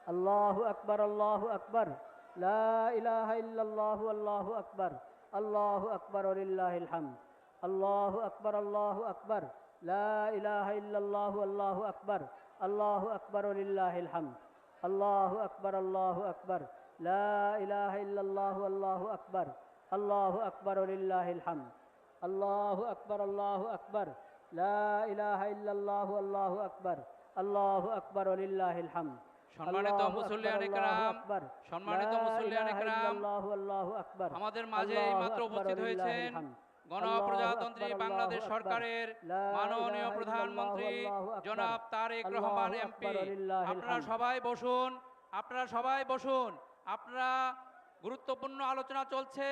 আল্লাহু আকবার, আল্লাহু আকবার, লা ইলাহা ইল্লাল্লাহু, আল্লাহু আকবার, আল্লাহু আকবার ওয়ালিল্লাহিল হামদ। আল্লাহু আকবার, আল্লাহু আকবার, লা ইলাহা ইল্লাল্লাহু, আল্লাহু আকবার, আল্লাহু আকবার ওয়ালিল্লাহিল হামদ। আল্লাহু আকবার, আল্লাহু আকবার, লা ইলাহা ইল্লাল্লাহু, আল্লাহু আকবার, আল্লাহু আকবার ওয়ালিল্লাহিল হামদ। আল্লাহু আকবার, আল্লাহু আকবার, লা ইলাহা ইল্লাল্লাহু, আল্লাহু আকবার, আল্লাহু আকবার ওয়ালিল্লাহিল হামদ। সম্মানিত আল্লাহু আকবার, মুসল্লিয়ান আল্লাহু একরাম, আকবার, সম্মানিত লা মুসল্লিয়ান ইলাহা একরাম, ইল্লাল্লাহু, আল্লাহু আকবার, আমাদের মাঝে আল্লাহু এইমাত্র আকবার উপস্থিত হয়েছেন ওয়ালিল্লাহিল হামদ। আল্লাহু গণপ্রজাতন্ত্রী আকবার, আল্লাহু বাংলাদেশ আকবার, সরকারের লা মাননীয় ইলাহা ইল্লাল্লাহু, প্রধানমন্ত্রী আল্লাহু আকবার, জনাব তারেক রহমান আল্লাহু এমপি। আকবার ওয়ালিল্লাহিল আপনারা হামদ। সবাই বসুন, আপনারা সবাই বসুন। আপনারা গুরুত্বপূর্ণ আলোচনা চলছে,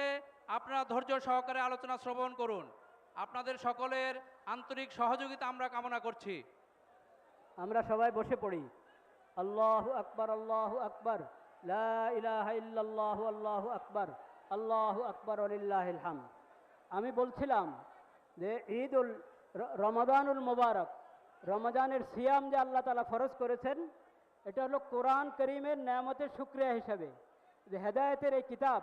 আপনারা ধৈর্য সহকারে আলোচনা শ্রবণ করুন। আপনাদের সকলের আন্তরিক সহযোগিতা আমরা কামনা করছি। আমরা সবাই বসে পড়ি। আল্লাহু আকবার, আল্লাহু আকবার, লা ইলাহা ইল্লাল্লাহু, আল্লাহু আকবার, আল্লাহু আকবার ওয়ালিল্লাহিল হামদ। আমি বলছিলাম যে রমাদানুল মোবারক, রমজানের সিয়াম যে আল্লাহ তাআলা ফরজ করেছেন, এটা হলো কোরআন করিমের নেয়ামতের শুকরিয়া হিসাবে, যে হেদায়েতের এই কিতাব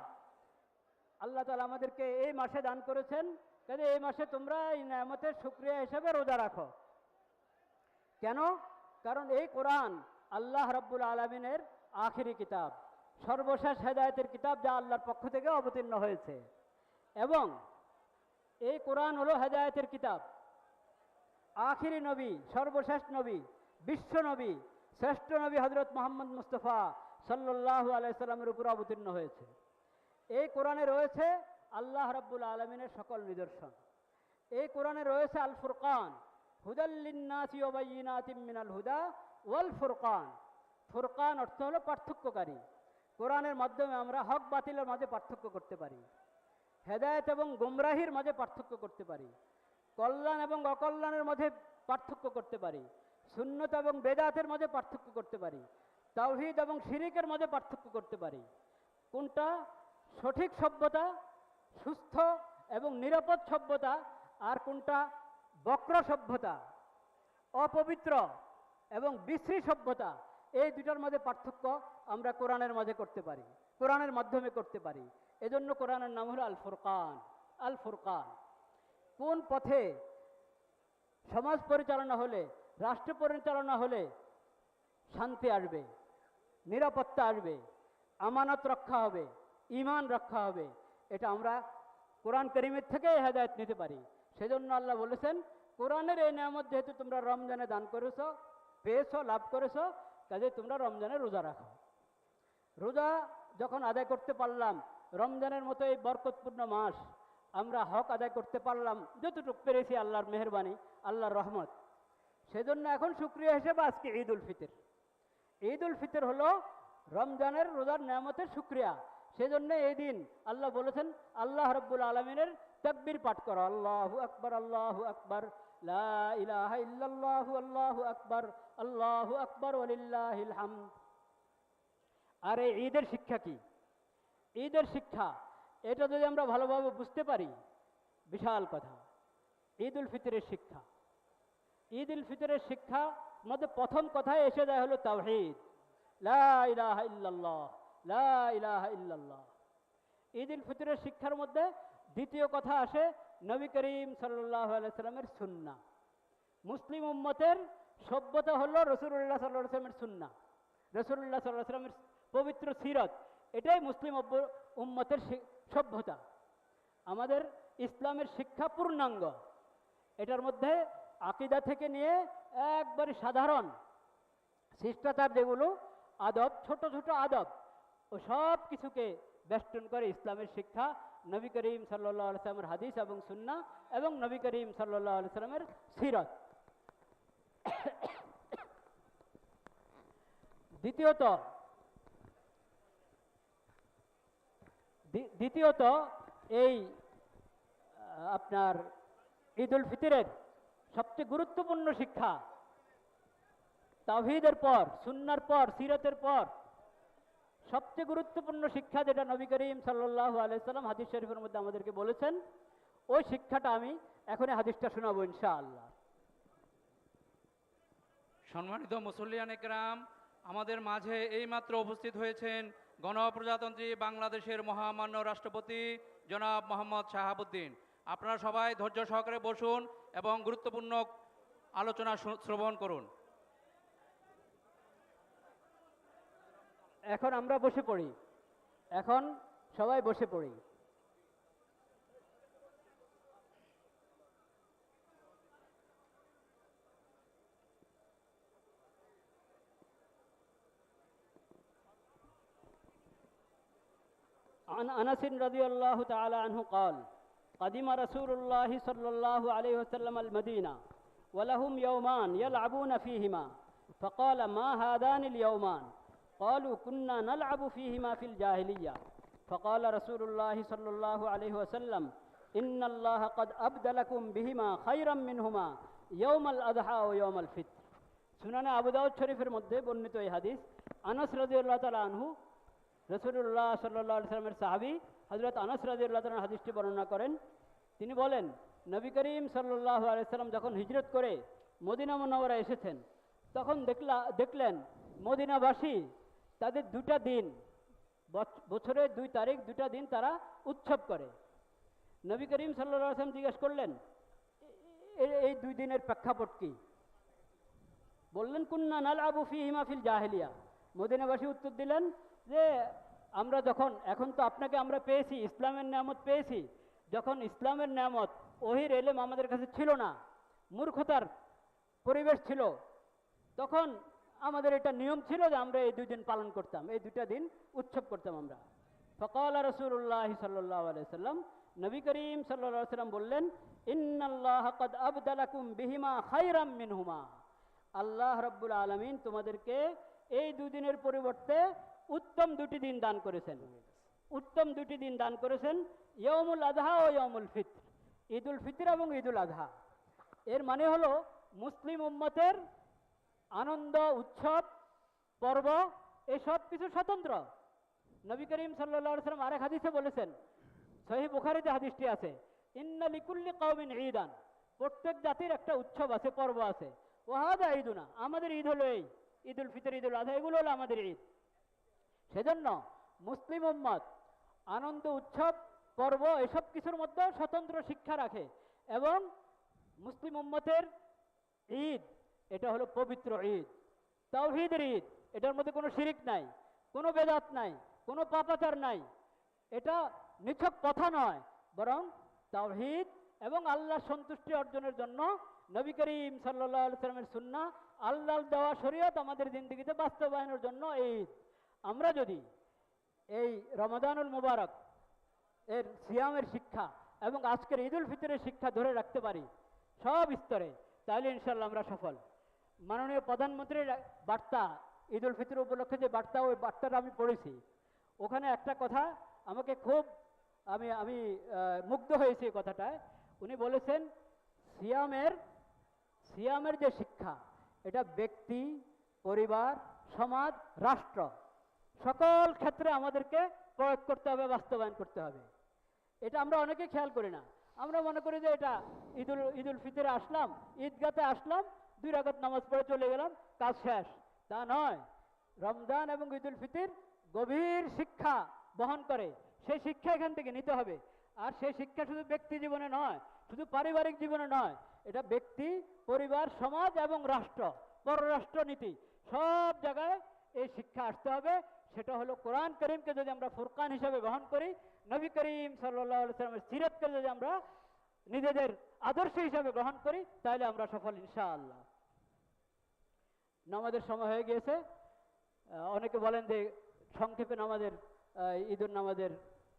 আল্লাহ তাআলা আমাদেরকে এই মাসে দান করেছেন। কাজে এই মাসে তোমরা এই নেয়ামতের শুকরিয়া হিসাবে রোজা রাখো। কেন? কারণ এই কোরআন আল্লাহ রাব্বুল আলামিনের আখিরি কিতাব, সর্বশেষ হেদায়েতের কিতাব, যা আল্লাহর পক্ষ থেকে অবতীর্ণ হয়েছে। এবং এই কোরআন হলো হেদায়েতের কিতাব। আখিরি নবী, সর্বশেষ নবী, বিশ্ব নবী, শ্রেষ্ঠ নবী হযরত মুহাম্মদ মুস্তাফা সাল্লাল্লাহু আলাইহি সাল্লামের উপর অবতীর্ণ হয়েছে। এই কোরআনে রয়েছে আল্লাহ রাব্বুল আলামিনের সকল নিদর্শন। এই কোরআনে রয়েছে আল ফুরকান, হুদাল লিন্নাসি ওয়া বাইয়িনাতিম মিনাল হুদা ওয়াল ফুরকান। ফুরকান অর্থ হলো পার্থক্যকারী। কোরআনের মাধ্যমে আমরা হক বাতিলের মাঝে পার্থক্য করতে পারি, হেদায়েত এবং গুমরাহির মাঝে পার্থক্য করতে পারি, কল্যাণ এবং অকল্যাণের মাঝে পার্থক্য করতে পারি, সুন্নত এবং বেদাতের মাঝে পার্থক্য করতে পারি, তাওহীদ এবং শিরিকের মাঝে পার্থক্য করতে পারি। কোনটা সঠিক সভ্যতা, সুস্থ এবং নিরাপদ সভ্যতা, আর কোনটা বক্র সভ্যতা, অপবিত্র এবং বিশ্রী সভ্যতা, এই দুটার মধ্যে পার্থক্য আমরা কোরআনের মাঝে করতে পারি, কোরআনের মাধ্যমে করতে পারি। এজন্য কোরআনের নাম হলো আল ফুরকান। আল ফুরকান। কোন পথে সমাজ পরিচালনা হলে, রাষ্ট্র পরিচালনা হলে শান্তি আসবে, নিরাপত্তা আসবে, আমানত রক্ষা হবে, ঈমান রক্ষা হবে, এটা আমরা কোরআন করিমের থেকে হেদায়েত নিতে পারি। সেজন্য আল্লাহ বলেছেন, কোরআনের এই নিয়ামত যেহেতু তোমরা রমজানে দান করেছো, পেয়েছো, লাভ করেছো, কাজে তোমরা রমজানে রোজা রাখো। রোজা যখন আদায় করতে পারলাম, রমজানের মতো এই বরকতপূর্ণ মাস আমরা হক আদায় করতে পারলাম যতটুকু পেরেছি, আল্লাহর মেহেরবানি, আল্লাহর রহমত। সেজন্য এখন শুকরিয়া হিসেবে আজকে ঈদ উল ফিতর। ঈদ উল ফিতর হলো রমজানের রোজার নিয়ামতের শুকরিয়া। সেজন্য এই দিন আল্লাহ বলেছেন, আল্লাহ রাব্বুল আলামিনের তাকবীর পাঠ করো, আল্লাহু আকবার, আল্লাহু আকবার, লা ইলাহা ইল্লাল্লাহু, আল্লাহু আকবার, আল্লাহু আকবার ওয়ালিল্লাহিল হামদ। আর এই ঈদের শিক্ষা কি? ঈদের শিক্ষা এটা যদি আমরা ভালোভাবে বুঝতে পারি, বিশাল কথা। ঈদ উল ফিতরের শিক্ষা, ঈদ উল ফিতরের শিক্ষা মধ্যে প্রথম কথায় এসে যায় হলো তাওহীদ, লা ইলাহা ইল্লাল্লাহ, লা ইলাহা ইল্লাল্লাহ। ঈদ উল ফিতরের শিক্ষার মধ্যে দ্বিতীয় কথা আসে নবী করিম সাল্লাল্লাহু আলাইহি সাল্লামের সুন্নাহ। মুসলিম উম্মতের সভ্যতা হলো রাসূলুল্লাহ সাল্লাল্লাহু আলাইহি সাল্লামের সুন্নাহ, রাসূলুল্লাহ সাল্লাল্লাহু আলাইহি সাল্লামের পবিত্র সিরাত। এটাই মুসলিম উম্মতের সভ্যতা। আমাদের ইসলামের শিক্ষা পূর্ণাঙ্গ। এটার মধ্যে আকীদা থেকে নিয়ে একবারে সাধারণ শিষ্টাচার, যেগুলো আদব, ছোট ছোট আদব, ও সব কিছুকে বেষ্টন করে ইসলামের শিক্ষা, নবী করিম সাল্লাল্লাহু আলাইহি সাল্লামের হাদিস এবং সুন্নাহ, এবং নবী করিম সাল্লাল্লাহু আলাইহি সাল্লামের সিরাত। দ্বিতীয়ত এই আপনার ঈদ উল ফিতরের সবচেয়ে গুরুত্বপূর্ণ শিক্ষা, তাওহীদের পর, সুন্নাহর পর, সিরাতের পর সবচেয়ে গুরুত্বপূর্ণ শিক্ষা যেটা নবী করিম সাল্লাল্লাহু আলাইহি সাল্লাম হাদিস শরীফের মধ্যে আমাদেরকে বলেছেন, ওই শিক্ষাটা আমি এখন হাদিসটা শোনাবো ইনশাআল্লাহ। সম্মানিত মুসল্লিয়ান একরাম, আমাদের মাঝে এইমাত্র উপস্থিত হয়েছেন গণপ্রজাতন্ত্রী বাংলাদেশের মহামান্য রাষ্ট্রপতি জনাব মোহাম্মদ শাহাবুদ্দিন। আপনারা সবাই ধৈর্য সহকারে বসুন এবং গুরুত্বপূর্ণ আলোচনা শ্রবণ করুন। এখন আমরা বসে পড়ি। এখন সবাই বসে পড়ি। عن أنس رضي الله تعالى عنه قال قدم رسول الله صلى الله عليه وسلم المدينة ولهم يومان يلعبون فيهما فقال ما هذان اليومان قالوا كنا نلعب فيهما في الجاهلية فقال رسول الله صلى الله عليه وسلم إن الله قد أبدلكم بهما خيرا منهما يوم الأضحى ويوم الفطر সুনানে আবু দাউদ শরীফের মধ্যে বর্ণিত এই হাদিস আনাস রাদিয়াল্লাহু তাআলা আনহু রাসূলুল্লাহ সাল্লাল্লাহু আলাইহি ওয়াসাল্লামের সাহাবী হযরত আনাস রাদিয়াল্লাহু তাআলা হাদিসটি বর্ণনা করেন। তিনি বলেন, নবী করিম সাল্লাল্লাহু আলাইহি ওয়াসাল্লাম যখন হিজরত করে মদিনা মুনাওয়ারা এসেছেন তখন দেখলেন মদিনাবাসী তাদের দুটা দিন, বছরের 2 তারিখ 2টা দিন তারা উৎসব করে। নবী করিম সাল্লাল্লাহু আলাইহি ওয়াসাল্লাম জিজ্ঞেস করলেন, এই 2 দিনের প্রেক্ষাপট কি? বললেন, কুন্না নালআবু ফীহিমা ফিল জাহিলিয়া। মদিনাবাসী উত্তর দিলেন যে আমরা এখন তো আপনাকে আমরা পেয়েছি, ইসলামের নিয়ামত পেয়েছি। যখন ইসলামের নিয়ামত ওহির এলেম আমাদের কাছে ছিল না, মূর্খতার পরিবেশ ছিল, তখন আমাদের এটা নিয়ম ছিল যে আমরা এই 2 দিন পালন করতাম, এই 2টা দিন উৎসব করতাম আমরা। ফাকালা রাসূলুল্লাহ সাল্লাল্লাহু আলাইহি ওয়াসাল্লাম, নবী করিম সাল্লাল্লাহু আলাইহি ওয়াসাল্লাম বললেন, ইন্নাল্লাহা ক্বাদ আবদালাকুম বিহিমা খায়রাম মিনহুমা। আল্লাহ রাব্বুল আলামিন তোমাদেরকে এই 2 দিনের পরিবর্তে উত্তম 2টি দিন দান করেছেন। উত্তম 2টি দিন দান করেছেন, ইয়াউমুল আযহা ও ইয়াউমুল ফিতর, ঈদুল ফিতর এবং ঈদুল আযহা। এর মানে হলো মুসলিম উম্মতের আনন্দ, উৎসব, পর্ব এসব কিছু স্বতন্ত্র। নবী করিম সাল্লাল্লাহু আলাইহি ওয়াসাল্লাম আরেক হাদিসে বলেছেন, সহিহ বুখারীতে হাদিসটি আছে, ইন্না লিকুল্লি কওমিন ঈদান, প্রত্যেক জাতির একটা উৎসব আছে, পর্ব আছে। ওয়া হাযা ঈদুনা, আমাদের ঈদ হলো এই ঈদুল ফিতর, ঈদুল আযহা, এগুলো হলো আমাদের ঈদ। সেজন্য মুসলিম উম্মত আনন্দ, উৎসব, পর্ব এসব কিছুর মধ্যে স্বতন্ত্র শিক্ষা রাখে। এবং মুসলিম উম্মতের ঈদ এটা হলো পবিত্র ঈদ, তাওহীদের ঈদ। এটার মধ্যে কোনো শিরিক নাই, কোনো বেদাত নাই, কোনো পাপাচার নাই। এটা নিছক কথা নয়, বরং তাওহীদ এবং আল্লাহর সন্তুষ্টি অর্জনের জন্য নবী করিম সাল্লাল্লাহু আলাইহি ওয়াসাল্লামের সুন্নাহ, আল্লাহর দেওয়া শরীয়ত আমাদের জিন্দেগিতে বাস্তবায়নের জন্য এই ঈদ। আমরা যদি এই রমাদানুল মুবারক এর সিয়ামের শিক্ষা এবং আজকের ঈদুল ফিতরের শিক্ষা ধরে রাখতে পারি সব স্তরে, তাহলে ইনশাল্লাহ আমরা সফল। মাননীয় প্রধানমন্ত্রীর বার্তা, ঈদুল ফিতর উপলক্ষে যে বার্তা, ওই বার্তাটা আমি পড়েছি। ওখানে একটা কথা আমাকে খুব আমি মুগ্ধ হয়েছি এই কথাটায়। উনি বলেছেন, সিয়ামের যে শিক্ষা, এটা ব্যক্তি, পরিবার, সমাজ, রাষ্ট্র সকল ক্ষেত্রে আমাদেরকে প্রয়োগ করতে হবে, বাস্তবায়ন করতে হবে। এটা আমরা অনেকে খেয়াল করি না। আমরা মনে করি যে এটা ঈদুল ফিতরে আসলাম, ঈদগাতে আসলাম, 2 রাকাত নামাজ পড়ে চলে গেলাম, কাজ শেষ। তা নয়। রমজান এবং ঈদুল ফিতর গভীর শিক্ষা বহন করে। সেই শিক্ষা এখান থেকে নিতে হবে। আর সেই শিক্ষা শুধু ব্যক্তি জীবনে নয়, শুধু পারিবারিক জীবনে নয়, এটা ব্যক্তি, পরিবার, সমাজ এবং রাষ্ট্র, পররাষ্ট্র নীতি সব জায়গায় এই শিক্ষা আসতে হবে। সেটা হলো কোরআন করিমকে যদি আমরা ফুরকান হিসেবে গ্রহণ করি, নবী করিম সাল্লাল্লাহু আলাইহি ওয়াসাল্লামের সিরাতকে যদি আমরা নিজেদের আদর্শ হিসেবে গ্রহণ করি, তাহলে আমরা সফল ইনশাআল্লাহ। নামাজের সময় হয়ে গিয়েছে। অনেকে বলেন যে সংক্ষেপে ঈদুল নামাজের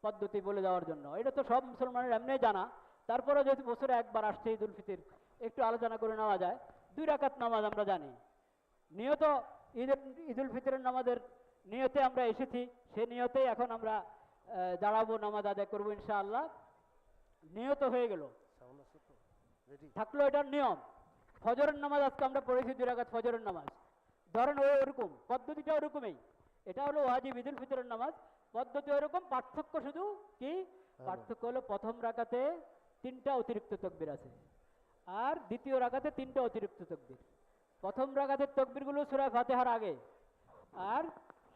পদ্ধতি বলে দেওয়ার জন্য। এটা তো সব মুসলমানের এমনি জানা, তারপরে যেহেতু বছরে একবার আসছে ঈদুল ফিতর, একটু আলোচনা করে নেওয়া যায়। 2 রাকাত নামাজ আমরা জানি। নিয়ত ঈদুল ফিতরের নামাজের নিয়তে আমরা এসেছি, সেই নিয়তেই এখন আমরা দাঁড়াবো, নামাজ আদায় করবো ইনশাআল্লাহ। নিয়ত হয়ে গেল, থাকলো এটার নিয়ম। ফজরের নামাজ আজকে আমরা পড়েছি 2 রাকাত ফজরের নামাজ। ধরেন ওরকম পদ্ধতিটা ওরকমই। এটা হলো ওয়াজিব ঈদুল ফিতরের নামাজ, পদ্ধতি ওরকম। পার্থক্য শুধু কি? পার্থক্য হলো প্রথম রাকাতে 3টা অতিরিক্ত তাকবীর আছে, আর দ্বিতীয় রাকাতে 3টা অতিরিক্ত তাকবীর। প্রথম রাকাতের তাকবীরগুলো সূরা ফাতিহার আগে, আর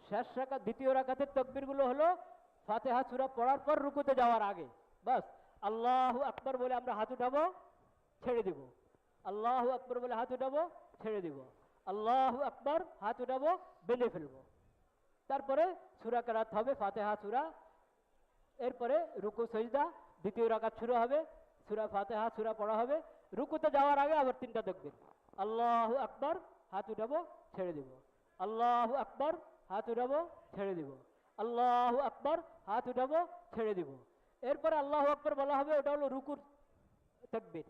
শেষ রাকাত দ্বিতীয় রাকাতের তাকবীরগুলো হলো ফাতিহা সূরা পড়ার পর রুকুতে যাওয়ার আগে। বাস আল্লাহু আকবার বলে আমরা হাত উঠাবো, ছেড়ে দিব। আল্লাহু আকবার বলে হাত উঠাবো, ছেড়ে দিব। আল্লাহু আকবার, হাত উঠাবো, বেঁধে ফেলবো। তারপরে সূরা কেরাত হবে, ফাতিহা সূরা, এরপরে রুকু সজদা, দ্বিতীয় রাকাত শুরু হবে, সূরা ফাতিহা সূরা পড়া হবে। রুকুতে যাওয়ার আগে আবার তিনটা তাকবীর, আল্লাহু আকবার, হাত উঠাবো, ছেড়ে দিব। আল্লাহু আকবার, হাত উঠাবো, ছেড়ে দিব। আল্লাহু আকবার, হাত উঠাবো, ছেড়ে দিব। এরপরে আল্লাহু আকবার বলা হবে, ওটা হলো রুকুর তাকবীর।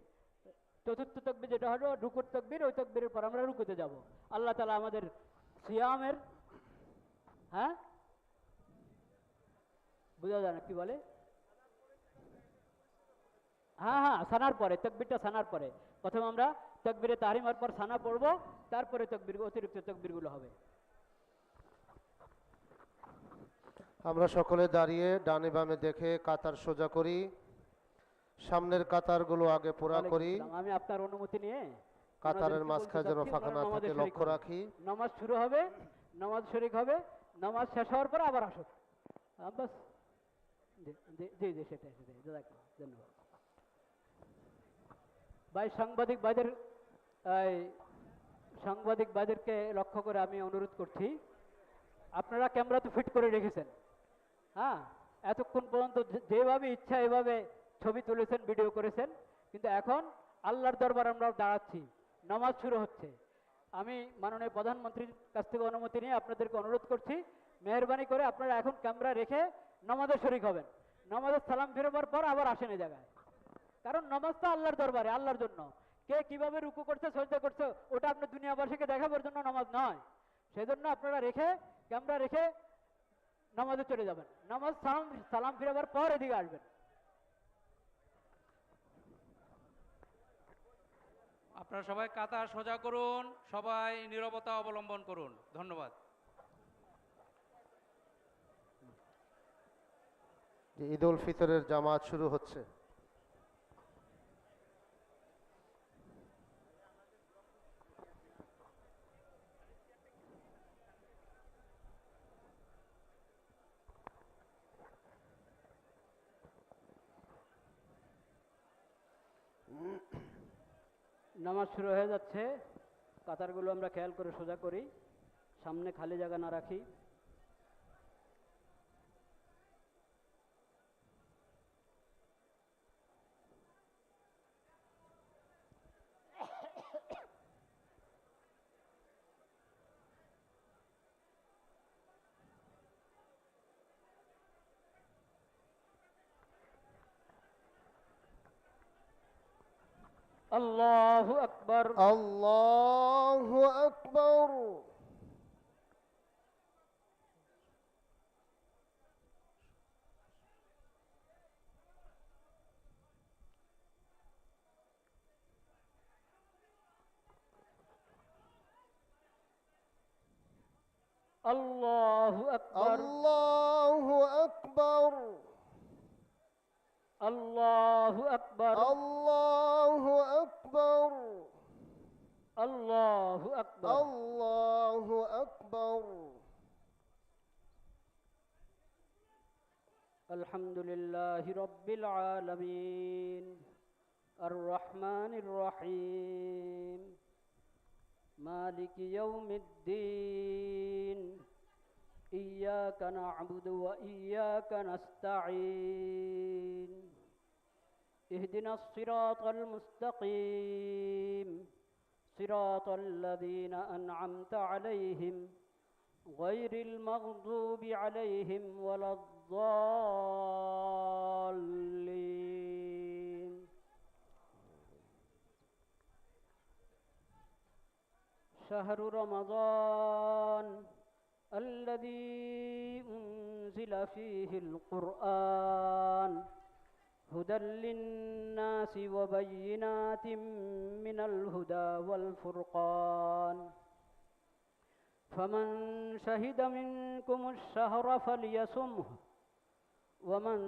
চতুর্থ তাকবীর যেটা হলো রুকুর তাকবীর, ওই তাকবীরের পর আমরা রুকুতে যাব। আল্লাহ তাআলা আমাদের সিয়ামের, হ্যাঁ বোঝা যায় না কি বলে, হ্যাঁ হ্যাঁ সানার পরে, তাকবীরটা সানার পরে। প্রথমে আমরা তাকবীরে তাহরিমার পর সানা পড়বো, তারপরে তাকবীর অতিরিক্ত তাকবীরগুলো হবে। আমরা সকলে দাঁড়িয়ে ডানে বামে দেখে কাতার সোজা করি, সামনের কাতারগুলো আগে পুরা করি। আমি আপনার অনুমতি নিয়ে কাতারের মাঝখানে যেন ফাঁকা না থাকে লক্ষ্য রাখি। নামাজ শুরু হবে, নামাজ শরীক হবে, নামাজ শেষ হওয়ার পর আবার আসুন। বাস, জি জি জি, সেটাই সেটাই, ধন্যবাদ ভাই। সাংবাদিক ভাইদেরকে লক্ষ্য করে আমি অনুরোধ করছি, আপনারা ক্যামেরা তো ফিট করে রেখেছেন, হ্যাঁ, এতক্ষণ পর্যন্ত যেভাবে ইচ্ছা এভাবে ছবি তুলেছেন, ভিডিও করেছেন, কিন্তু এখন আল্লাহর দরবার আমরা দাঁড়াচ্ছি, নামাজ শুরু হচ্ছে। আমি মাননীয় প্রধানমন্ত্রীর কাছ থেকে অনুমতি নিয়ে আপনাদেরকে অনুরোধ করছি, মেহরবানি করে আপনারা এখন ক্যামেরা রেখে নামাজে শরীক হবেন। নামাজের সালাম ফেরবার পর আবার আসেন এই জায়গায়, কারণ নামাজ তো আল্লাহর দরবারে, আল্লাহর জন্য। কে কিভাবে রুকু করছে, সজদা করছে, ওটা আপনি দুনিয়াবাসীকে দেখাবার জন্য নামাজ নয়। সেজন্য আপনারা রেখে, ক্যামেরা রেখে নামাজে চলে যাবেন। নামাজ সালাম ফিরাবার পর এদিকে আসবেন। আপনারা সবাই কাতার সোজা করুন, সবাই নীরবতা অবলম্বন করুন। ধন্যবাদ। ঈদ উল ফিতরের জামাত শুরু হচ্ছে। নামাজ শুরু হয়ে যাচ্ছে, কাতারগুলো আমরা খেয়াল করে সোজা করি, সামনে খালি জায়গা না রাখি। আল্লাহু আকবার, আল্লাহু আকবার। আল্লাহু আকবার, আল্লাহু আকবার। আল্লাহু আকবার, আল্লাহু আকবার। আল্লাহু আকবার। আল্লাহু আকবার। আলহামদুলিল্লাহি রাব্বিল আলামিন, আর রহমানির রহিম, মালিকি ইয়াউমিদ্দিন, ইয়্যাকা না'বুদু ওয়া ইয়্যাকা নাস্তাঈন, ইহদিনাস সিরাতাল মুস্তাকিম, সিরাতাল লাযীনা আন'আমতা আলাইহিম গায়রিল মাগদুবি আলাইহিম ওয়ালাদ-দাল্লিন। শাহরু রমাদান الذي أنزل فيه القرآن هدى للناس وبينات من الهدى والفرقان فمن شهد منكم الشهر فليصمه ومن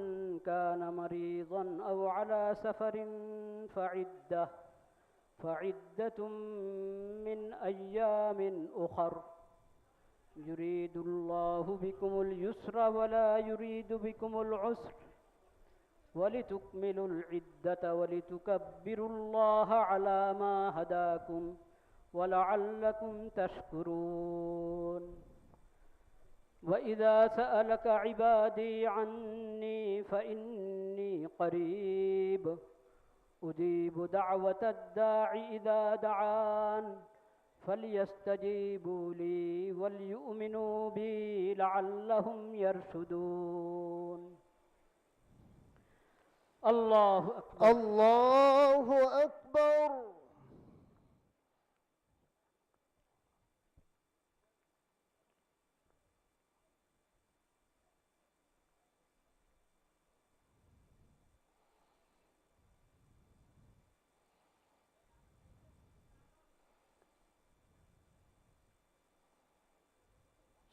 كان مريضا أو على سفر فعدة من أيام أخر يريد الله بكم اليسر ولا يريد بكم العسر ولتكملوا العدة ولتكبروا الله على ما هداكم ولعلكم تشكرون وإذا سألك عبادي عني فإني قريب أجيب دعوة الداع إذا دعان فليستجيبوا لي وليؤمنوا بي لعلهم يرشدون الله أكبر الله أكبر.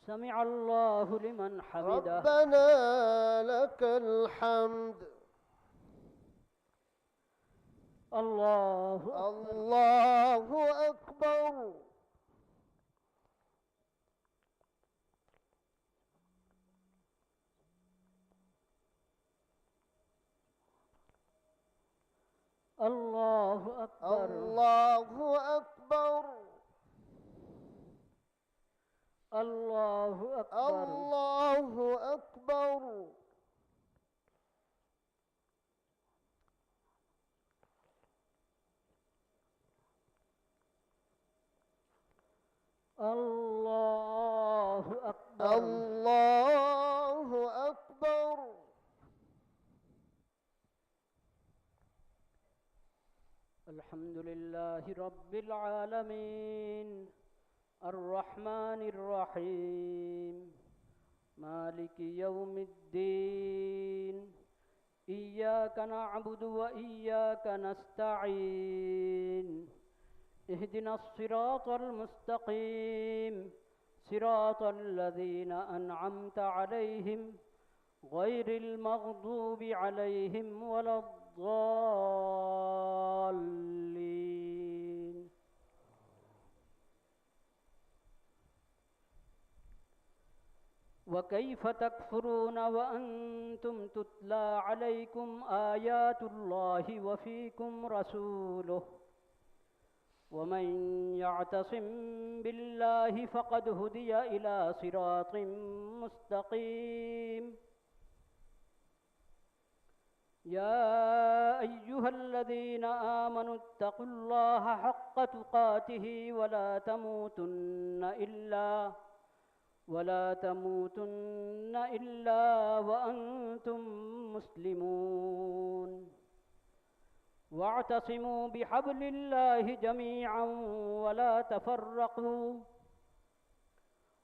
سمع الله لمن حمده ربنا لك الحمد. الله أكبر الله أكبر. الله أكبر الله أكبر. الله أكبر الله أكبر. الله أكبر الله أكبر. الحمد لله رب العالمين الرحمن الرحيم مالك يوم الدين إياك نعبد وإياك نستعين اهدنا الصراط المستقيم صراط الذين أنعمت عليهم غير المغضوب عليهم ولا الضالين وكيف تكفرون وأنتم تتلى عليكم آيات الله وفيكم رسوله ومن يعتصم بالله فقد هدي إلى صراط مستقيم يا أيها الذين آمنوا اتقوا الله حق تقاته ولا تموتن إلا وأنتم مسلمون واعتصموا بحبل الله جميعا ولا تفرقوا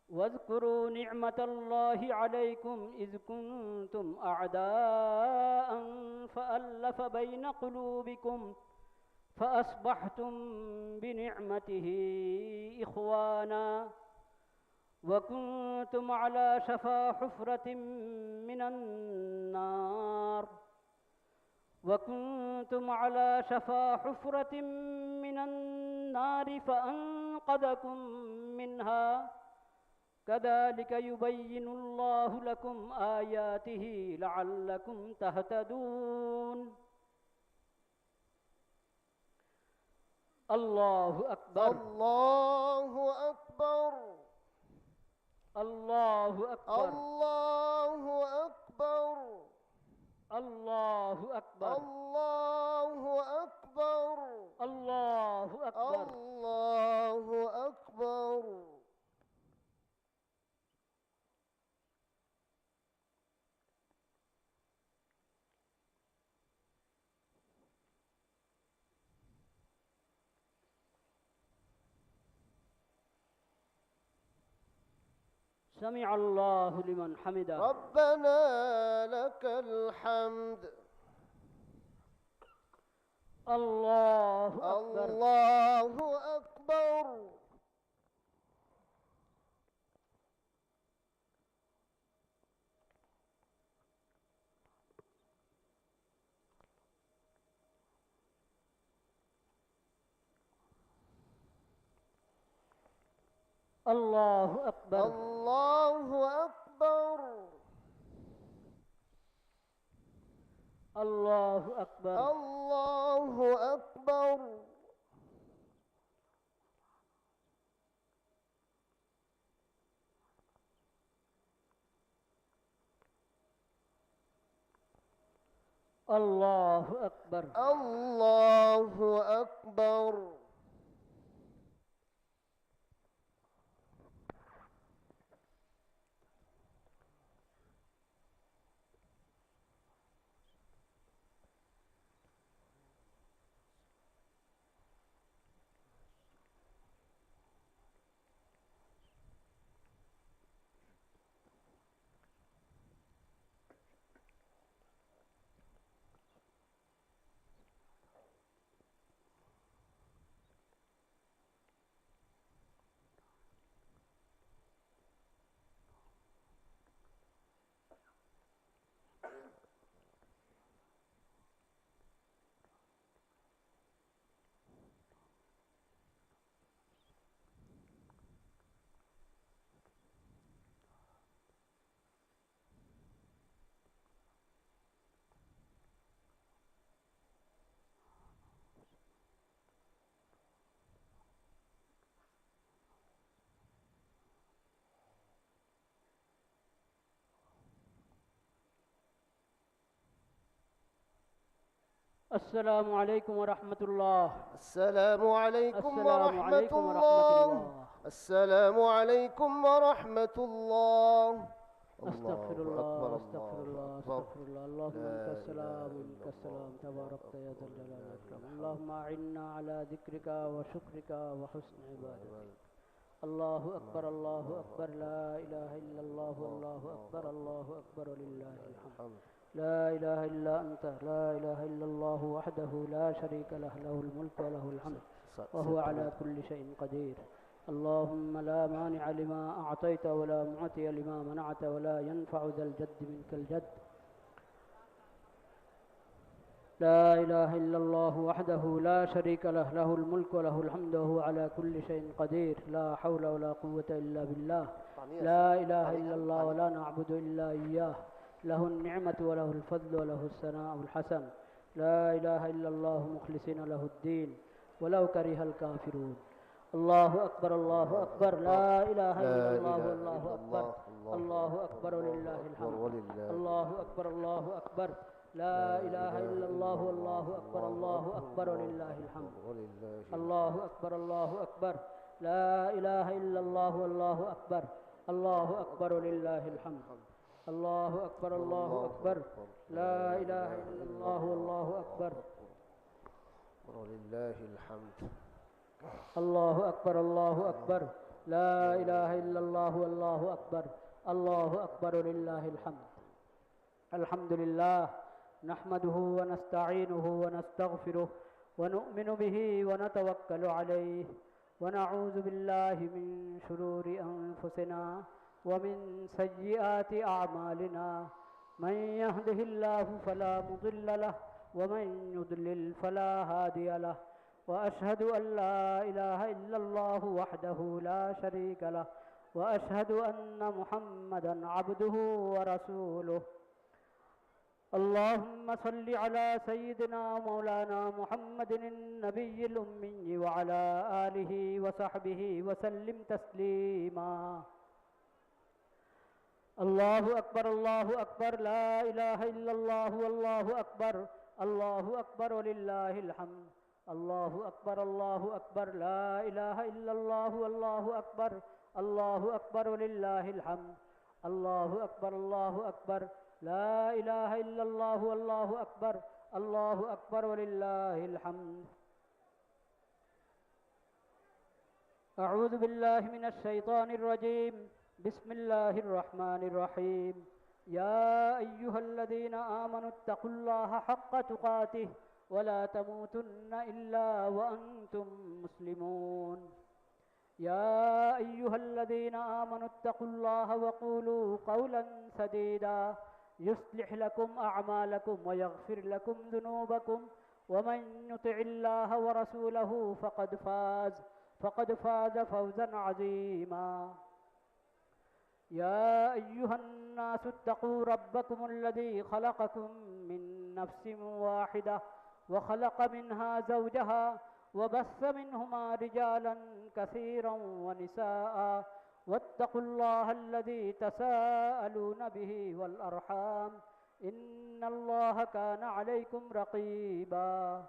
واذكروا نعمة الله عليكم إذ كنتم أعداء فألف بين قلوبكم فأصبحتم بنعمته إخوانا وكنتم على شفا حفرة من النار فأنقذكم منها كذلك يبين الله لكم آياته لعلكم تهتدون الله أكبر الله أكبر. الله أكبر الله أكبر. الله أكبر الله أكبر. الله أكبر الله أكبر. سمع الله لمن حمده ربنا لك الحمد. الله أكبر الله أكبر. الله أكبر الله أكبر الله أكبر الله أكبر الله أكبر الله أكبر السلام عليكم ورحمة الله السلام عليكم السلام ورحمة عليكم ورحمة الله الله السلام عليكم ورحمة الله أستغفر الله الله أكبر أستغفر الله أكبر أستغفر الله اللهم لا أنت إله السلام إلا منك السلام الله. تباركت يا ذا الجلال لا والإكرام إله اللهم أعنا على ذكرك وشكرك وحسن عبادتك الله أكبر الله أكبر لا إله إلا الله الله أكبر الله أكبر ولله الحمد لا إله إلا أنت لا إله إلا الله وحده لا شريك له له الملك وله الحمد وهو على كل شيء قدير اللهم لا مانع لما أعطيت ولا معطي لما منعت ولا ينفع ذا الجد منك الجد لا إله إلا الله وحده لا شريك له له الملك وله الحمد وهو على كل شيء قدير لا حول ولا قوة إلا بالله لا إله إلا الله ولا نعبد إلا إياه له النعمة وله الفضل وله الثناء الحسن لا إله إلا الله مخلصين له الدين ولو كره الكافرون الله أكبر الله أكبر لا إله إلا الله والله أكبر الله أكبر ولله الحمد الله أكبر الله أكبر لا إله إلا الله والله أكبر الله أكبر ولله الحمد الله أكبر الله أكبر لا إله إلا الله والله أكبر الله أكبر ولله الحمد الله أكبر الله أكبر لا إله إلا الله والله أكبر ولله الحمد الله أكبر الله أكبر لا إله إلا الله والله أكبر الله أكبر ولله الحمد الحمد لله نحمده ونستعينه ونستغفره ونؤمن به ونتوكل عليه ونعوذ بالله من شرور أنفسنا ومن سيئات أعمالنا من يهده الله فلا مضل له ومن يضلل فلا هادي له وأشهد أن لا إله إلا الله وحده لا شريك له وأشهد أن محمدا عبده ورسوله اللهم صل على سيدنا مولانا محمد النبي الأمي وعلى آله وصحبه وسلم تسليما الله أكبر الله أكبر لا إله إلا الله والله أكبر الله أكبر ولله الحمد الله أكبر الله أكبر لا إله إلا الله والله أكبر الله أكبر ولله الحمد الله أكبر الله أكبر لا إله إلا الله والله أكبر الله أكبر ولله الحمد أعوذ بالله من الشيطان الرجيم بسم الله الرحمن الرحيم يا أيها الذين آمنوا اتقوا الله حق تقاته ولا تموتن إلا وأنتم مسلمون يا أيها الذين آمنوا اتقوا الله وقولوا قولا سديدا يصلح لكم أعمالكم ويغفر لكم ذنوبكم ومن يطع الله ورسوله فقد فاز فوزا عظيما. يا أيها الناس اتقوا ربكم الذي خلقكم من نفس واحدة وخلق منها زوجها وبث منهما رجالا كثيرا ونساء واتقوا الله الذي تساءلون به والأرحام إن الله كان عليكم رقيبا.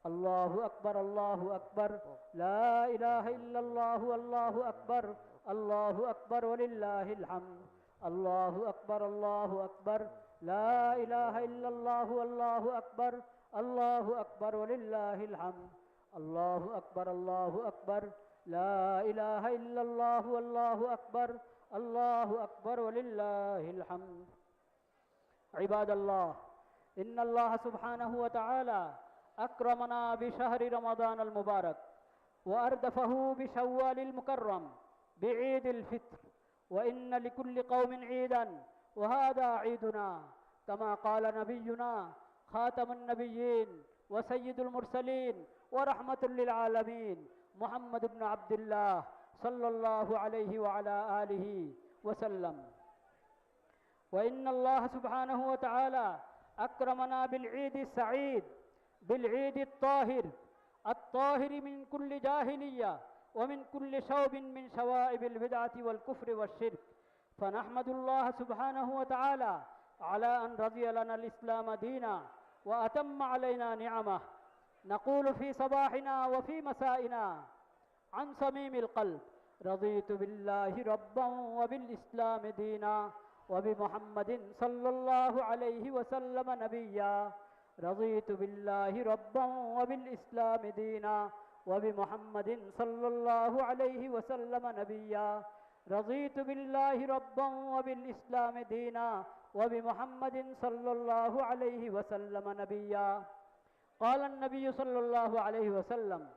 الله أكبر الله أكبر لا إله إلا الله والله أكبر الله أكبر ولله الحمد. الله أكبر الله أكبر لا إله إلا الله والله أكبر الله أكبر ولله الحمد. الله أكبر الله أكبر لا إله إلا الله والله أكبر الله أكبر ولله الحمد. عباد الله، إن الله سبحانه وتعالى أكرمنا بشهر رمضان المبارك وأردفه بشوال المكرم بعيد الفطر، وإن لكل قوم عيدا وهذا عيدنا، كما قال نبينا خاتم النبيين وسيد المرسلين ورحمة للعالمين محمد بن عبد الله صلى الله عليه وعلى آله وسلم. وإن الله سبحانه وتعالى أكرمنا بالعيد السعيد، بالعيد الطاهر من كل جاهلية ومن كل شوب من شوائب البدعة والكفر والشرك. فنحمد الله سبحانه وتعالى على أن رضي لنا الإسلام دينا وأتم علينا نعمه. نقول في صباحنا وفي مسائنا عن صميم القلب: رضيت بالله ربا وبالإسلام دينا وبمحمد صلى الله عليه وسلم نبيا. رضيت بالله ربا وبالإسلام دينا وبمحمد صلى الله عليه وسلم نبيا. رضيت بالله ربا وبالإسلام دينا وبمحمد صلى الله عليه وسلم نبيا. قال النبي صلى الله عليه وسلم: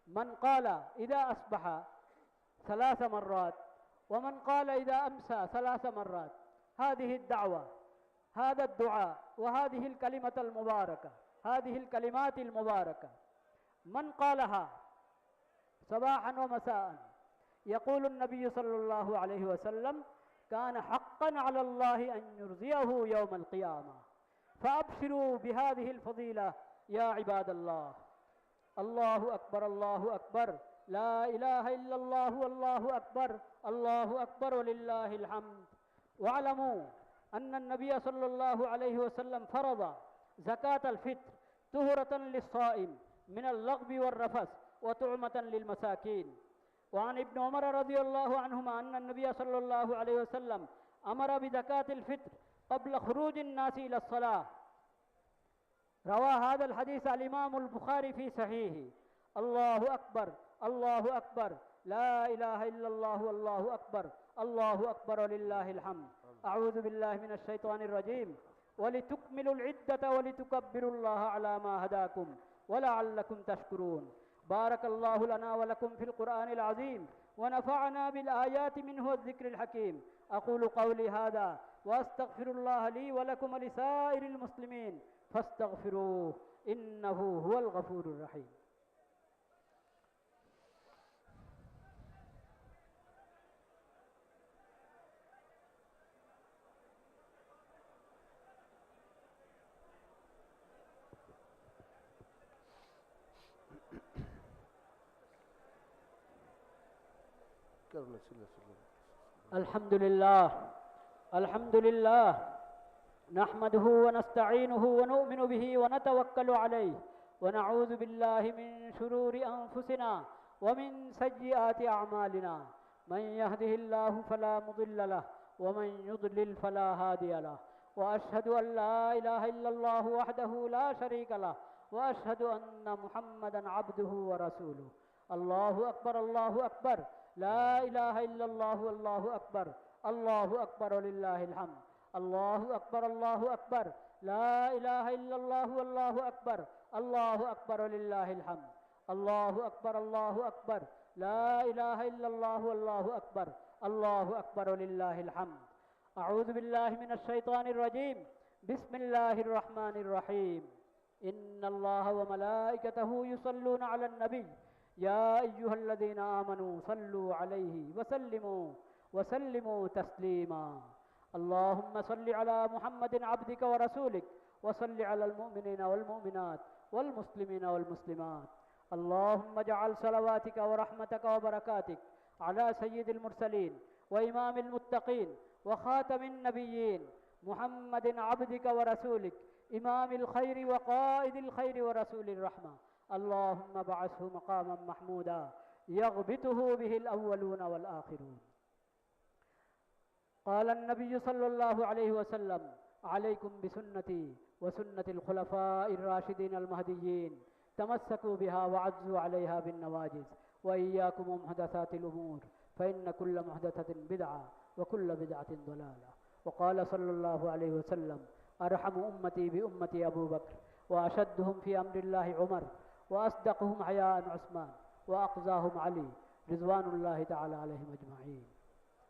من قال إذا أصبح 3 مرات ومن قال إذا أمسى 3 مرات هذه الدعوة، هذا الدعاء، وهذه الكلمة المباركة، هذه الكلمات المباركة، من قالها صباحا ومساء يقول النبي صلى الله عليه وسلم: كان حقا على الله أن يرضيه يوم القيامة. فأبشروا بهذه الفضيلة يا عباد الله. الله أكبر الله أكبر لا إله إلا الله والله أكبر الله أكبر ولله الحمد. واعلموا أن النبي صلى الله عليه وسلم فرض زكاة الفطر طهرة للصائم من اللغو والرفث وطعمة للمساكين. وعن ابن عمر رضي الله عنهما أن النبي صلى الله عليه وسلم أمر بزكاة الفطر قبل خروج الناس إلى الصلاة. روى هذا الحديث الإمام البخاري في صحيحه. الله أكبر الله أكبر لا إله إلا الله والله أكبر الله أكبر ولله الحمد. أعوذ بالله من الشيطان الرجيم. ولتكملوا العدة ولتكبروا الله على ما هداكم ولعلكم تشكرون. بارك الله لنا ولكم في القرآن العظيم ونفعنا بالآيات منه والذكر الحكيم. أقول قولي هذا وأستغفر الله لي ولكم ولسائر المسلمين فاستغفروه إنه هو الغفور الرحيم. الحمد لله الحمد لله نحمده ونستعينه ونؤمن به ونتوكل عليه ونعوذ بالله من شرور أنفسنا ومن سيئات أعمالنا. من يهده الله فلا مضل له ومن يضلل فلا هادي له. وأشهد أن لا إله إلا الله وحده لا شريك له وأشهد أن محمدا عبده ورسوله. الله أكبر الله أكبر لا إله إلا الله والله أكبر الله أكبر ولله الحمد. الله أكبر الله أكبر لا إله إلا الله والله أكبر الله أكبر ولله الحمد. الله أكبر الله أكبر لا إله إلا الله والله أكبر الله أكبر ولله الحمد. أعوذ بالله من الشيطان الرجيم. بسم الله الرحمن الرحيم. إن الله وملائكته يصلون على النبي يا أيها الذين آمنوا صلوا عليه وسلموا تسليما اللهم صل على محمد عبدك ورسولك وصل على المؤمنين والمؤمنات والمسلمين والمسلمات اللهم اجعل صلواتك ورحمتك وبركاتك على سيد المرسلين وإمام المتقين وخاتم النبيين محمد عبدك ورسولك إمام الخير وقائد الخير ورسول الرحمة اللهم بعثه مقاما محمودا يغبطه به الأولون والآخرون قال النبي صلى الله عليه وسلم عليكم بسنتي وسنة الخلفاء الراشدين المهديين تمسكوا بها وعزوا عليها بالنواجذ وإياكم محدثات الأمور فإن كل محدثة بدعة وكل بدعة ضلالة وقال صلى الله عليه وسلم أرحم أمتي بأمتي أبو بكر وأشدهم في أمر الله عمر وأصدقهم حياء عثمان وأقزاهم علي رضوان الله تعالى عليهم أجمعين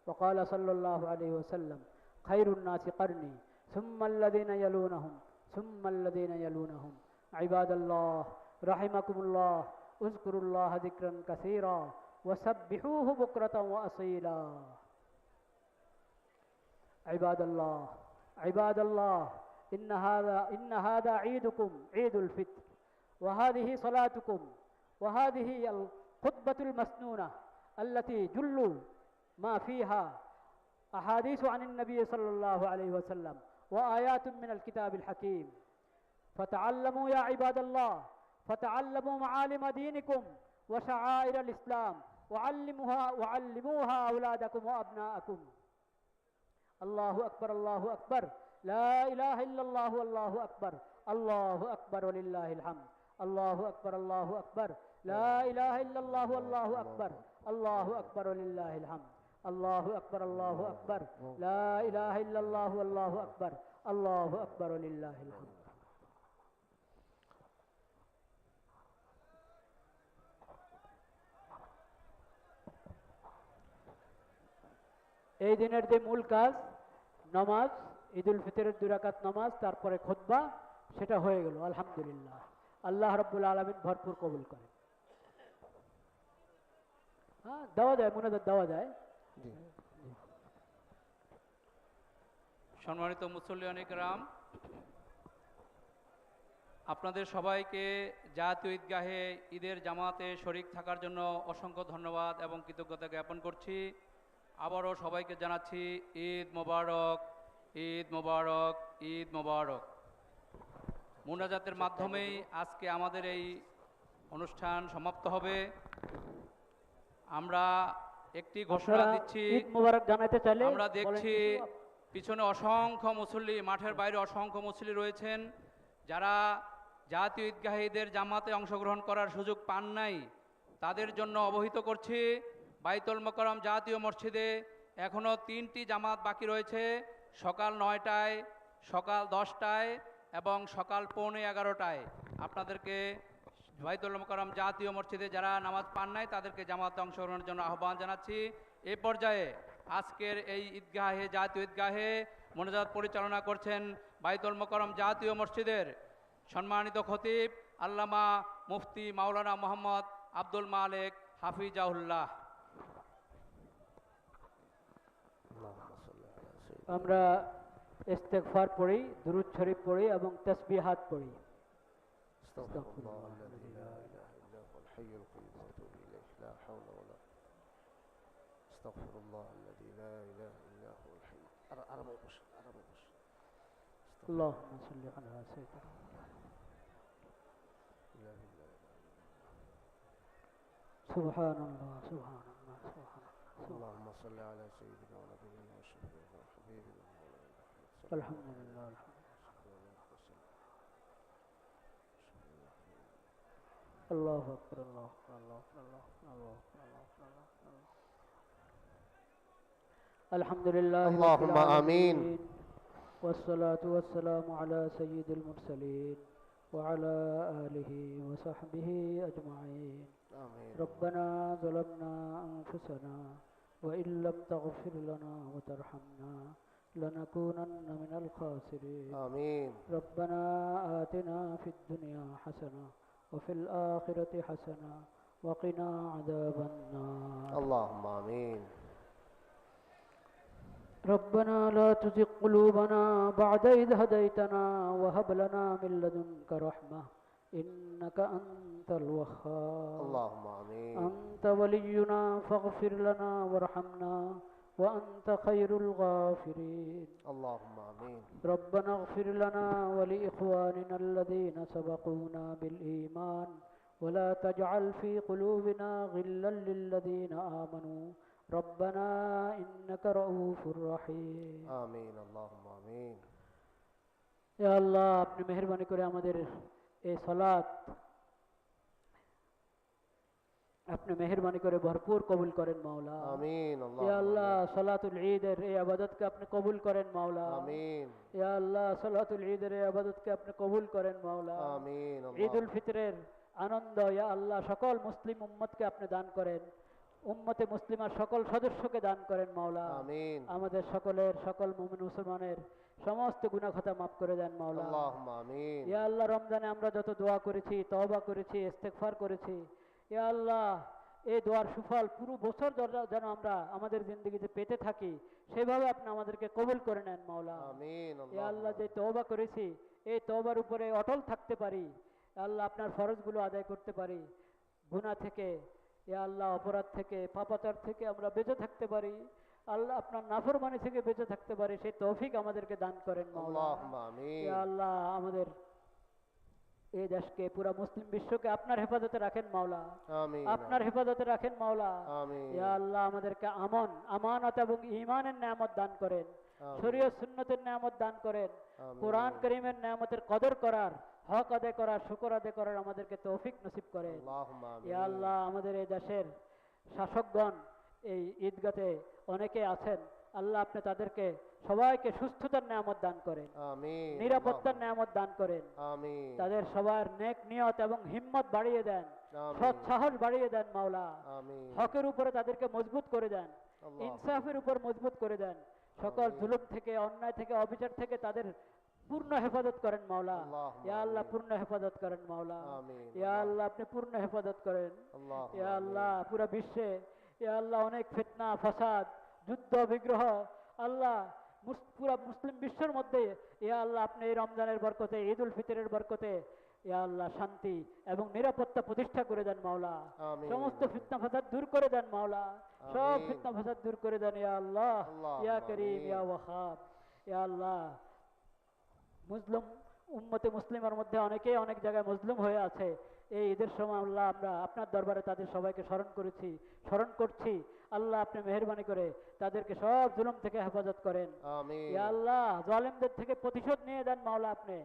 وقال صلى الله عليه وسلم خير الناس قرني ثم الذين يلونهم ثم الذين يلونهم عباد الله رحمكم الله اذكروا الله ذكرا كثيرا وسبحوه بكرة وأصيلا عباد الله إن هذا عيدكم عيد الفطر وهذه صلاتكم وهذه الخطبة المسنونة التي جل ما فيها أحاديث عن النبي صلى الله عليه وسلم وآيات من الكتاب الحكيم فتعلموا يا عباد الله فتعلموا معالم دينكم وشعائر الإسلام وعلموها أولادكم وأبناءكم الله أكبر الله أكبر لا إله إلا الله والله أكبر الله أكبر ولله الحمد الله أكبر الله أكبر لا إله إلا الله والله أكبر الله أكبر ولله الحمد الله أكبر الله أكبر لا إله إلا الله والله أكبر الله أكبر ولله الحمد এই দিনের যে মূল কাজ নামাজ ঈদুল ফিতরের 2 রাকাত নামাজ তারপরে খুতবা সেটা হয়ে গেল আলহামদুলিল্লাহ আল্লাহ রাব্বুল আলামিন ভরপুর কবুল করেন হ্যাঁ দাওয়া দেয় মুনাজাত দাওয়া দেয় সম্মানিত মুসল্লিয়ান ইকরাম, আপনাদের সবাইকে জাতীয় ঈদগাহে ঈদের জামাতে শরীক থাকার জন্য অসংখ্য ধন্যবাদ এবং কৃতজ্ঞতা জ্ঞাপন করছি। আবারও সবাইকে জানাচ্ছি ঈদ মোবারক, ঈদ মোবারক, ঈদ মোবারক। মুনাজাতের মাধ্যমেই আজকে আমাদের এই অনুষ্ঠান সমাপ্ত হবে। আমরা একটি ঘোষণা দিচ্ছি, ঈদ মোবারক জানাতে চাইলে আমরা দেখছি পিছনে অসংখ্য মুসল্লি, মাঠের বাইরে অসংখ্য মুসল্লি রয়েছেন যারা জাতীয় ঈদগাহে ঈদের জামাতে অংশগ্রহণ করার সুযোগ পান নাই। তাদের জন্য অবহিত করছি, বাইতুল মোকাররম জাতীয় মসজিদে এখনও 3টি জামাত বাকি রয়েছে, সকাল 9টায়, সকাল 10টায় এবং সকাল 11:15টায়। আপনাদেরকে বাইতুল মোকাররম জাতীয় মসজিদে যারা নামাজ পান নাই তাদেরকে জামাতে অংশগ্রহণের জন্য আহ্বান জানাচ্ছি। এ পর্যায়ে আজকের এই ঈদগাহে, জাতীয় ঈদগাহে মোনাজাত পরিচালনা করছেন বাইতুল মোকাররম জাতীয় মসজিদের সম্মানিত খতিব আল্লামা মুফতি মাওলানা মোহাম্মদ আব্দুল মালেক হাফিজাহুল্লাহ। আমরা ইস্তেগফার পড়ি, দুরূদ শরীফ পড়ি এবং তাসবিহাত পড়ি। استغفر الله الذي لا اله الا هو الحي اللهم صل على سيدنا سبحان الله سبحان الله سبحان الله اللهم صل على سيدنا ونبينا وشفيعنا وحبيبنا الحمد لله الله أكبر الله أكبر الله أكبر الله أكبر الله أكبر الله أكبر الحمد لله اللهم آمين. والصلاة والسلام على سيد المرسلين وعلى آله وصحبه أجمعين. آمين. ربنا ظلمنا أنفسنا وإن لم تغفر لنا وترحمنا لنكونن من الخاسرين. آمين. ربنا آتنا في الدنيا حسنة وفي الآخرة حسنة وقنا عذاب النار. اللهم آمين. ربنا لا تزغ قلوبنا بعد إذ هديتنا وهب لنا من لدنك رحمة إنك أنت الوهاب. اللهم آمين. أنت ولينا فاغفر لنا وارحمنا وأنت خير الغافرين. اللهم آمين. ربنا اغفر لنا ولإخواننا الذين سبقونا بالإيمان ولا تجعل في قلوبنا غلا للذين آمنوا ربنا إنك رؤوف رحيم. آمين. اللهم آمين. يا الله আপনি মেহেরবানি করে আমাদের এই সালাত আপনি মেহেরবানি করে ভরপুর কবুল করেন মাওলা। آمين. ইয়া اللهم আল্লাহ آمين. সালাতুল ঈদের এই ইবাদতকে আপনি কবুল করেন মাওলা। آمين. ইয়া আল্লাহ সালাতুল ঈদের এই ইবাদতকে আপনি কবুল করেন মাওলা। آمين. ঈদুল ফিতরের আনন্দ ইয়া আল্লাহ সকল মুসলিম উম্মতকে আপনি দান করেন, উম্মতে মুসলিমার সকল সদস্যকে দান করেন মাওলা। آمين. আমাদের সকল মুমিন মুসলমানের সমস্ত গুনাহ খাতা মাফ করে দেন মাওলা। اللهم آمين. ইয়া আল্লাহ রমজানে আমরা যত দোয়া করেছি, তওবা করেছি, ইস্তেগফার করেছি, ইয়া আল্লাহ এই দোয়ার সুফল পুরো বছর যেন আমরা আমাদের জিন্দগিতে পেতে থাকি সেভাবে আপনি আমাদেরকে কবুল করে নেন মাওলা। آمين. ইয়া আল্লাহ যে তওবা করেছি এই তওবার উপরে অটল থাকতে পারি, আল্লাহ আপনার ফরজগুলো আদায় করতে পারি, গুনাহ থেকে ইয়া আল্লাহ অপরাধ থেকে পাপাচার থেকে আমরা বেঁচে থাকতে পারি, আল্লাহ আপনার নাফরমানি থেকে বেঁচে থাকতে পারি সেই তৌফিক আমাদেরকে দান করেন মাওলা। اللهم آمين. ইয়া আল্লাহ আমাদের এই দেশকে পুরা মুসলিম বিশ্বকে আপনার হেফাজতে রাখেন মাওলা, آمين. আপনার হেফাজতে রাখেন মাওলা। آمين. ইয়া আল্লাহ আমাদেরকে আমানত এবং ঈমানের নিয়ামত দান করেন, آمين. শরীয়ত সুন্নতের নিয়ামত দান করেন, آمين. কোরআন কারীমের নিয়ামতের কদর করার, হক আদায় করার, শুকর আদায় করার আমাদেরকে তৌফিক নসিব করেন। اللهم آمين. ইয়া আল্লাহ আমাদের এই দেশের শাসকগণ এই ঈদগাতে অনেকে আছেন, আল্লাহ আপনি তাদেরকে সবাইকে সুস্থতার নিয়ামত দান করেন, آمين. নিরাপত্তার নিয়ামত দান করেন, آمين. তাদের সবার নেক নিয়ত এবং হিম্মত বাড়িয়ে দেন, آمين. সৎ সাহস বাড়িয়ে দেন মাওলা। آمين. হকের উপরে তাদেরকে মজবুত করে দেন, আল্লাহ। ইনসাফের উপর মজবুত করে দেন, সকল আমিন। জুলুম থেকে, অন্যায় থেকে, অবিচার থেকে তাদের পূর্ণ হেফাজত করেন মাওলা। আল্লাহুম্মা ইয়া আল্লাহ আমিন। পূর্ণ হেফাজত করেন মাওলা। আমিন। ইয়া আল্লাহ আপনি পূর্ণ হেফাজত করেন। اللهم ইয়া آمين. আল্লাহ পুরা বিশ্বে ইয়া আল্লাহ অনেক ফিতনা ফাসাদ যুদ্ধ বিগ্রহ আল্লাহ পুরা মুসলিম বিশ্বের মধ্যে ইয়া আল্লাহ আপনি এই রমজানের বরকতে, ঈদুল ফিতরের বরকতে ইয়া আল্লাহ শান্তি এবং নিরাপত্তা প্রতিষ্ঠা করে দেন মাওলা। আমিন। সমস্ত ফিতনা ফাসাদ দূর করে দেন মাওলা, সব আমিন। ফিতনা ফাসাদ দূর করে দেন ইয়া আল্লাহ। আল্লাহুম্মা ইয়া করিম আমিন। ইয়া ওয়াহাব। ইয়া আল্লাহ মুসলিম উম্মতে মুসলিমের মধ্যে অনেকেই অনেক জায়গায় মজলুম হয়ে আছে, এই ঈদের সময় আল্লাহ আমরা আপনার দরবারে তাদের সবাইকে স্মরণ করছি। আল্লাহ আপনি মেহেরবানি করে তাদেরকে সব জুলুম থেকে হেফাজত করেন। آمين. ইয়া আল্লাহ জালেমদের থেকে প্রতিশোধ নিয়ে দেন মাওলা আপনি।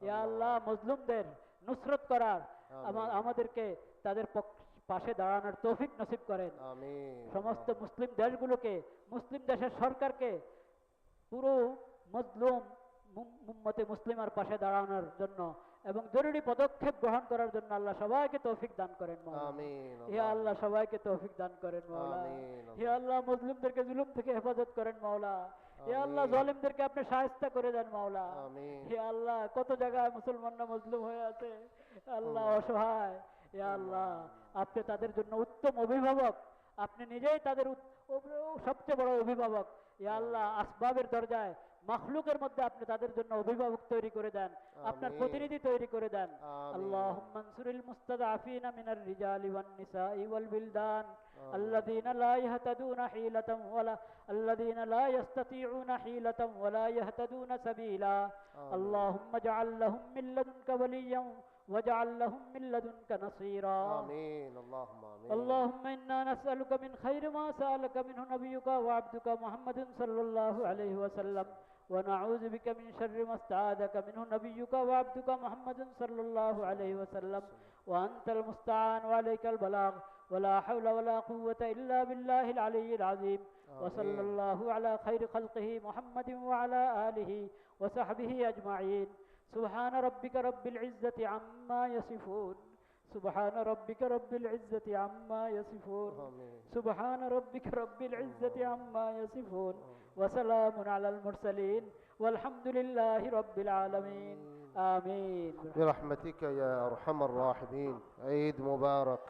ইয়া আল্লাহ মজলুমদের নুসরত করার আমিন। আমাদেরকে তাদের পাশে দাঁড়ানোর তৌফিক নসিব করেন। آمين. সমস্ত মুসলিম দেশগুলোকে, মুসলিম দেশের সরকারকে পুরো মজলুম উম্মতে মুসলিমার পাশে দাঁড়ানোর জন্য এবং জরুরি পদক্ষেপ গ্রহণ করার জন্য আল্লাহ সবাইকে তৌফিক দান করেন মাওলা। آمين. ইয়া আল্লাহ সবাইকে তৌফিক দান করেন মাওলা। আমিন। ইয়া আল্লাহ মুসলিমদেরকে জুলুম থেকে হেফাজত করেন মাওলা। ইয়া আল্লাহ আমিন। জালিমদেরকে আপনি শায়েস্তা করে দেন মাওলা। آمين. ইয়া আল্লাহ কত জায়গায় মুসলমানরা মজলুম হয়ে আছে, আল্লাহ অসহায়। ইয়া আল্লাহ আপনি তাদের জন্য উত্তম অভিভাবক, আপনি নিজেই তাদের সবচেয়ে বড় অভিভাবক। ইয়া আল্লাহ আসবাবের দরজায় মাখলুকের মধ্যে আপনি তাদের জন্য অভিভাবক তৈরি করে দেন, আপনার আমিন। প্রতিনিধি তৈরি করে দেন। আমিন। আল্লাহুম্মা আনসুরিল মুস্তাদআফিনা মিনার রিজালি ওয়ান নিসাই ওয়াল বিলদান আল্লাযীনা লা ইয়াহতাদুনা হিলাতাম ওয়ালা আল্লাযীনা লা ইস্তাতিউনা হিলাতাম ওয়ালা ইয়াহতাদুনা সাবিলা। আল্লাহুম্মা জাআল লাহুম মিন লাদুনকা ওয়ালিয়্যান ওয়াজআল লাহুম মিন লাদুনকা নাসীরা। آمين. اللهم آمين. اللهم إنا نسألك من خير ما سألك منه نبيك وعبدك محمد صلى الله عليه وسلم ونعوذ بك من شر ما استعاذك منه نبيك وعبدك محمد صلى الله عليه وسلم وأنت المستعان وعليك البلاغ ولا حول ولا قوة إلا بالله العلي العظيم. وصلى الله على خير خلقه محمد وعلى آله وصحبه أجمعين. سبحان ربك رب العزة عما يصفون. سبحان ربك رب العزة عما يصفون. آمين. سبحان ربك رب العزة عما يصفون وسلام على المرسلين والحمد لله رب العالمين. آمين. برحمتك يا أرحم الراحمين. عيد مبارك.